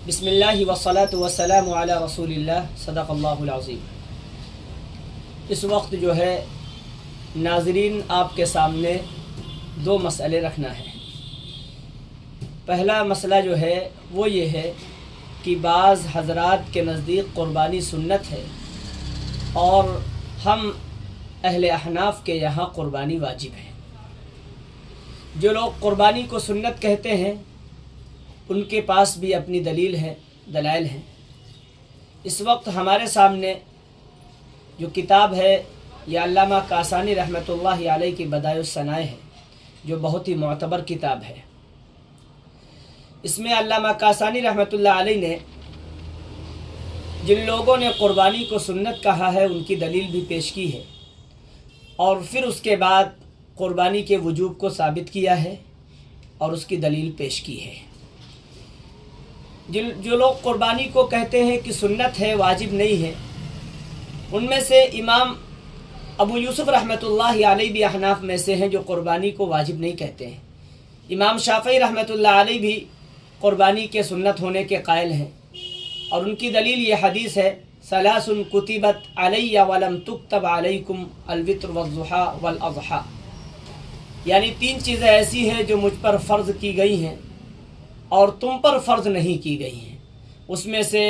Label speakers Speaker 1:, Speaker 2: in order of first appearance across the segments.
Speaker 1: بسم اللہ والصلاة والسلام علی رسول اللہ صدق اللہ العظیم۔ اس وقت جو ہے ناظرین آپ کے سامنے دو مسئلے رکھنا ہے۔ پہلا مسئلہ جو ہے وہ یہ ہے کہ بعض حضرات کے نزدیک قربانی سنت ہے اور ہم اہل احناف کے یہاں قربانی واجب ہے۔ جو لوگ قربانی کو سنت کہتے ہیں ان کے پاس بھی اپنی دلائل ہیں۔ اس وقت ہمارے سامنے جو کتاب ہے یہ علامہ کاسانی رحمۃ اللہ علیہ کی بدائع الصنائع ہے، جو بہت ہی معتبر کتاب ہے۔ اس میں علامہ کاسانی رحمۃ اللہ علیہ نے جن لوگوں نے قربانی کو سنت کہا ہے ان کی دلیل بھی پیش کی ہے، اور پھر اس کے بعد قربانی کے وجوب کو ثابت کیا ہے اور اس کی دلیل پیش کی ہے۔ جو لوگ قربانی کو کہتے ہیں کہ سنت ہے، واجب نہیں ہے، ان میں سے امام ابو یوسف رحمۃ اللہ علیہ بھی احناف میں سے ہیں جو قربانی کو واجب نہیں کہتے ہیں۔ امام شافعی رحمۃ اللہ علیہ بھی قربانی کے سنت ہونے کے قائل ہیں، اور ان کی دلیل یہ حدیث ہے ثلاث کتبت علی ولم تکتب علیکم الوتر والضحی والاضحی، یعنی تین چیزیں ایسی ہیں جو مجھ پر فرض کی گئی ہیں اور تم پر فرض نہیں کی گئی ہیں۔ اس میں سے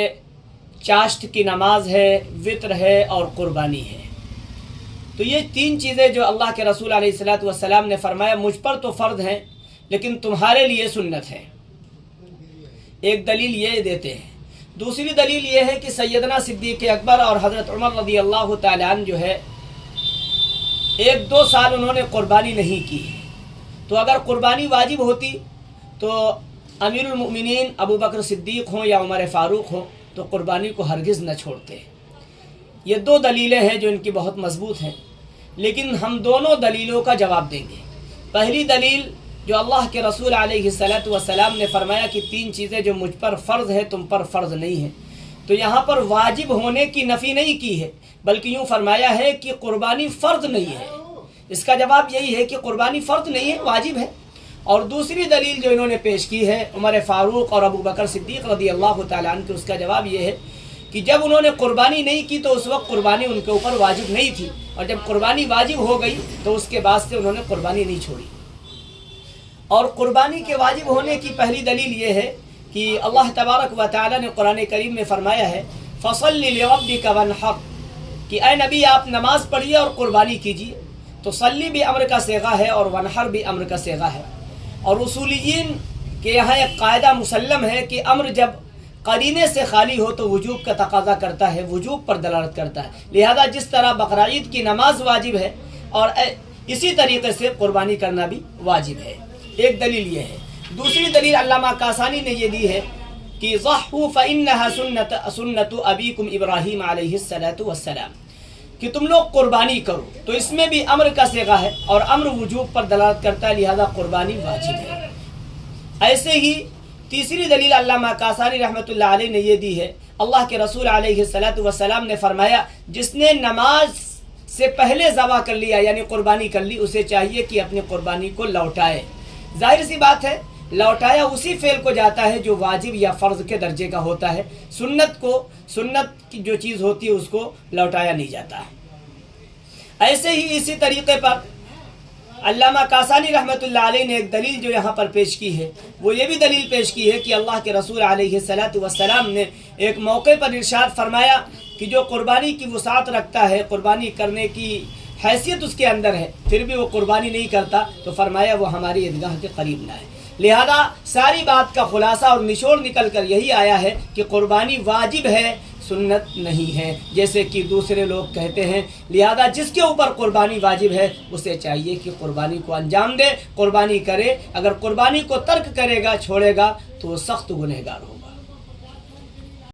Speaker 1: چاشت کی نماز ہے، وطر ہے اور قربانی ہے۔ تو یہ تین چیزیں جو اللہ کے رسول علیہ الصلوۃ والسلام نے فرمایا مجھ پر تو فرض ہیں لیکن تمہارے لیے سنت ہے، ایک دلیل یہ دیتے ہیں۔ دوسری دلیل یہ ہے کہ سیدنا صدیق اکبر اور حضرت عمر رضی اللہ تعالیٰ عنہ جو ہے 1-2 سال انہوں نے قربانی نہیں کی، تو اگر قربانی واجب ہوتی تو امیر المؤمنین ابو بکر صدیق ہوں یا عمر فاروق ہوں تو قربانی کو ہرگز نہ چھوڑتے۔ یہ 2 دلیلیں ہیں جو ان کی بہت مضبوط ہیں، لیکن ہم دونوں دلیلوں کا جواب دیں گے۔ پہلی دلیل جو اللہ کے رسول علیہ الصلوۃ والسلام نے فرمایا کہ 3 چیزیں جو مجھ پر فرض ہے تم پر فرض نہیں ہے، تو یہاں پر واجب ہونے کی نفی نہیں کی ہے بلکہ یوں فرمایا ہے کہ قربانی فرض نہیں ہے۔ اس کا جواب یہی ہے کہ قربانی فرض نہیں ہے، واجب ہے۔ اور دوسری دلیل جو انہوں نے پیش کی ہے عمر فاروق اور ابو بکر صدیق رضی اللہ تعالیٰ عنہ کی، اس کا جواب یہ ہے کہ جب انہوں نے قربانی نہیں کی تو اس وقت قربانی ان کے اوپر واجب نہیں تھی، اور جب قربانی واجب ہو گئی تو اس کے بعد سے انہوں نے قربانی نہیں چھوڑی۔ اور قربانی کے واجب ہونے کی پہلی دلیل یہ ہے کہ اللہ تبارک و تعالیٰ نے قرآن کریم میں فرمایا ہے فَصَلِّ لِرَبِّكَ وَانْحَرْ، کہ اے نبی آپ نماز پڑھیے اور قربانی کیجیے۔ تو صلی بھی امر کا صیغہ ہے اور وانحر بھی امر کا صیغہ ہے، اور اصولیین کے یہاں ایک قاعدہ مسلم ہے کہ امر جب قرینے سے خالی ہو تو وجوب کا تقاضا کرتا ہے، وجوب پر دلالت کرتا ہے، لہذا جس طرح بقرعید کی نماز واجب ہے اور اسی طریقے سے قربانی کرنا بھی واجب ہے۔ ایک دلیل یہ ہے۔ دوسری دلیل علامہ کاسانی نے یہ دی ہے کہ ضحوا فإنها سنت ابیکم ابراہیم علیہ السلام، کہ تم لوگ قربانی کرو، تو اس میں بھی امر کا صیغہ ہے اور امر وجوب پر دلالت کرتا ہے، لہذا قربانی واجب ہے۔ ایسے ہی تیسری دلیل علامہ کاسانی رحمۃ اللہ علیہ نے یہ دی ہے، اللہ کے رسول علیہ الصلوۃ والسلام نے فرمایا جس نے نماز سے پہلے ذبح کر لیا یعنی قربانی کر لی، اسے چاہیے کہ اپنی قربانی کو لوٹائے۔ ظاہر سی بات ہے لوٹایا اسی فعل کو جاتا ہے جو واجب یا فرض کے درجے کا ہوتا ہے، سنت کی جو چیز ہوتی ہے اس کو لوٹایا نہیں جاتا ہے۔ ایسے ہی اسی طریقے پر علامہ کاسانی رحمۃ اللہ علیہ نے ایک دلیل جو یہاں پر پیش کی ہے وہ یہ بھی دلیل پیش کی ہے کہ اللہ کے رسول علیہ الصلوۃ والسلام نے ایک موقع پر ارشاد فرمایا کہ جو قربانی کی وسعت رکھتا ہے، قربانی کرنے کی حیثیت اس کے اندر ہے، پھر بھی وہ قربانی نہیں کرتا تو فرمایا وہ ہماری عیدگاہ کے قریب نہ ہے۔ لہذا ساری بات کا خلاصہ اور نچوڑ نکل کر یہی آیا ہے کہ قربانی واجب ہے، سنت نہیں ہے جیسے کہ دوسرے لوگ کہتے ہیں۔ لہذا جس کے اوپر قربانی واجب ہے اسے چاہیے کہ قربانی کو انجام دے، قربانی کرے۔ اگر قربانی کو ترک کرے گا، چھوڑے گا تو وہ سخت گنہگار ہوگا۔